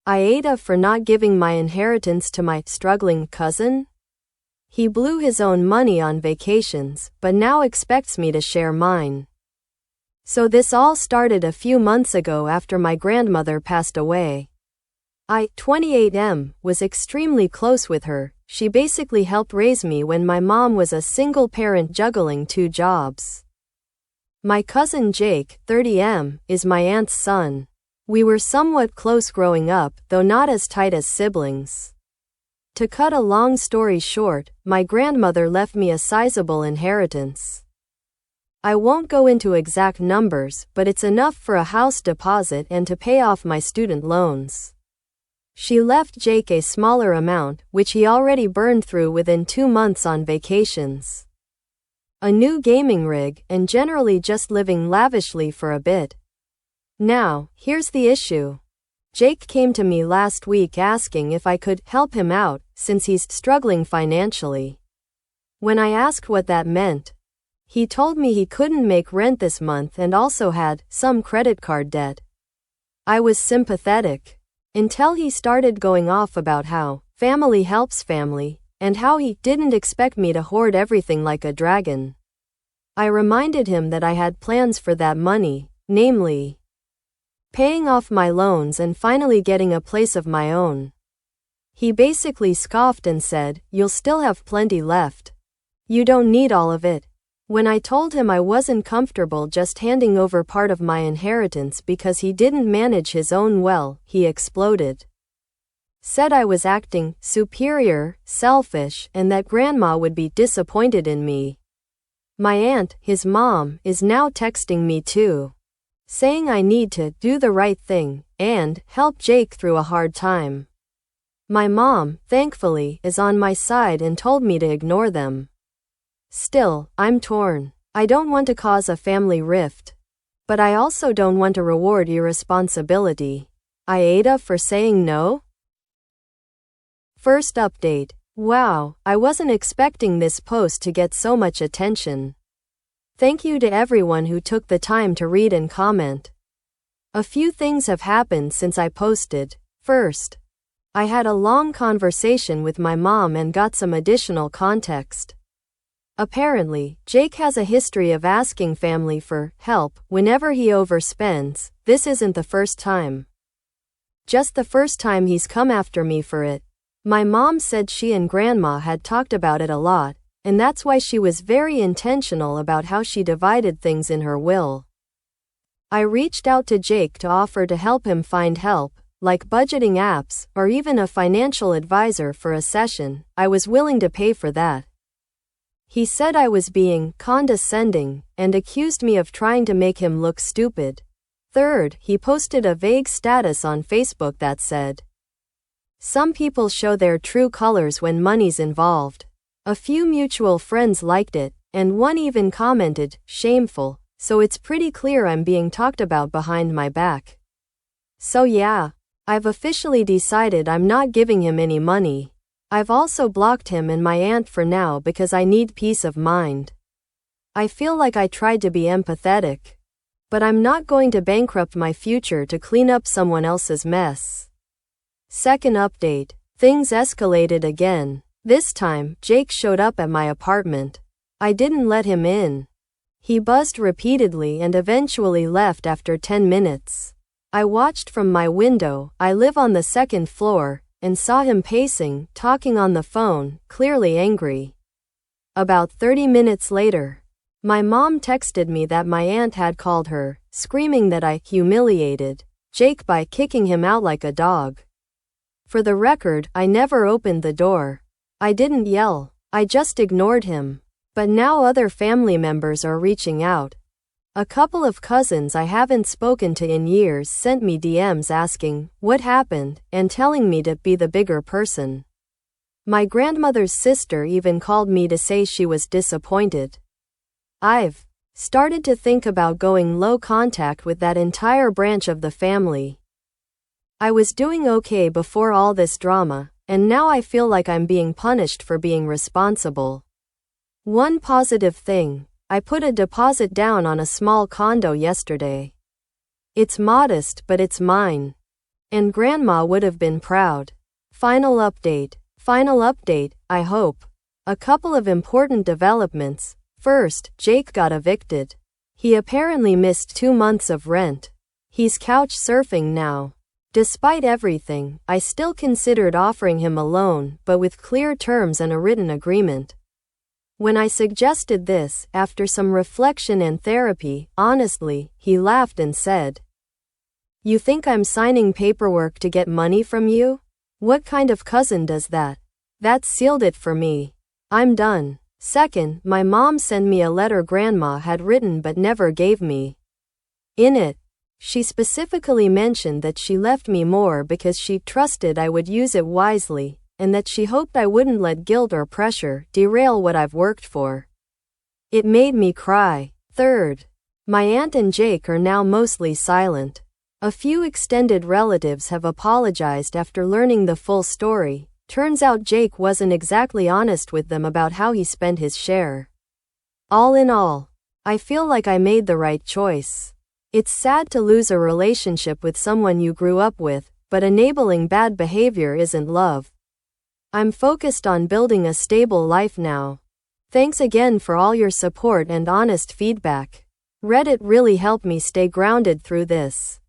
AITA for not giving my inheritance to my struggling cousin? He blew his own money on vacations, but now expects me to share mine. So this all started a few months ago after my grandmother passed away. I, 28M, was extremely close with her. She basically helped raise me when my mom was a single parent juggling 2 jobs. My cousin Jake, 30M, is my aunt's son. We were somewhat close growing up, though not as tight as siblings. To cut a long story short, my grandmother left me a sizable inheritance. I won't go into exact numbers, but it's enough for a house deposit and to pay off my student loans. She left Jake a smaller amount, which he already burned through within 2 months on vacations. A new gaming rig, and generally just living lavishly for a bit. Now, here's the issue. Jake came to me last week asking if I could help him out, since he's struggling financially. When I asked what that meant, he told me he couldn't make rent this month and also had some credit card debt. I was sympathetic, until he started going off about how family helps family, and how he didn't expect me to hoard everything like a dragon. I reminded him that I had plans for that money, namely, paying off my loans and finally getting a place of my own. He basically scoffed and said, "You'll still have plenty left. You don't need all of it." When I told him I wasn't comfortable just handing over part of my inheritance because he didn't manage his own well, he exploded. Said I was acting superior, selfish, and that grandma would be disappointed in me. My aunt, his mom, is now texting me too, saying I need to do the right thing and help Jake through a hard time. My mom, thankfully, is on my side and told me to ignore them. Still, I'm torn. I don't want to cause a family rift, but I also don't want to reward irresponsibility. AITA for saying no? First update. Wow, I wasn't expecting this post to get so much attention. Thank you to everyone who took the time to read and comment. A few things have happened since I posted. First, I had a long conversation with my mom and got some additional context. Apparently, Jake has a history of asking family for help whenever he overspends. This isn't the first time. Just the first time he's come after me for it. My mom said she and grandma had talked about it a lot, and that's why she was very intentional about how she divided things in her will. I reached out to Jake to offer to help him find help, like budgeting apps, or even a financial advisor for a session. I was willing to pay for that. He said I was being condescending, and accused me of trying to make him look stupid. Third, he posted a vague status on Facebook that said, "Some people show their true colors when money's involved." A few mutual friends liked it, and one even commented, "Shameful, so it's pretty clear I'm being talked about behind my back." So yeah, I've officially decided I'm not giving him any money. I've also blocked him and my aunt for now because I need peace of mind. I feel like I tried to be empathetic, but I'm not going to bankrupt my future to clean up someone else's mess. Second update. Things escalated again. This time, Jake showed up at my apartment. I didn't let him in. He buzzed repeatedly and eventually left after 10 minutes. I watched from my window. I live on the 2nd floor, and saw him pacing, talking on the phone, clearly angry. About 30 minutes later, my mom texted me that my aunt had called her, screaming that I humiliated Jake by kicking him out like a dog. For the record, I never opened the door. I didn't yell. I just ignored him. But now other family members are reaching out. A couple of cousins I haven't spoken to in years sent me DMs asking what happened and telling me to be the bigger person. My grandmother's sister even called me to say she was disappointed. I've started to think about going low contact with that entire branch of the family. I was doing okay before all this drama, and now I feel like I'm being punished for being responsible. One positive thing, I put a deposit down on a small condo yesterday. It's modest, but it's mine. And Grandma would have been proud. Final update. I hope. A couple of important developments. First, Jake got evicted. He apparently missed 2 months of rent. He's couch surfing now. Despite everything, I still considered offering him a loan, but with clear terms and a written agreement. When I suggested this, after some reflection and therapy, honestly, he laughed and said, "You think I'm signing paperwork to get money from you? What kind of cousin does that?" That sealed it for me. I'm done. Second, my mom sent me a letter Grandma had written but never gave me. In it, she specifically mentioned that she left me more because she trusted I would use it wisely, and that she hoped I wouldn't let guilt or pressure derail what I've worked for. It made me cry. Third, my aunt and Jake are now mostly silent. A few extended relatives have apologized after learning the full story. Turns out Jake wasn't exactly honest with them about how he spent his share. All in all, I feel like I made the right choice. It's sad to lose a relationship with someone you grew up with, but enabling bad behavior isn't love. I'm focused on building a stable life now. Thanks again for all your support and honest feedback. Reddit really helped me stay grounded through this.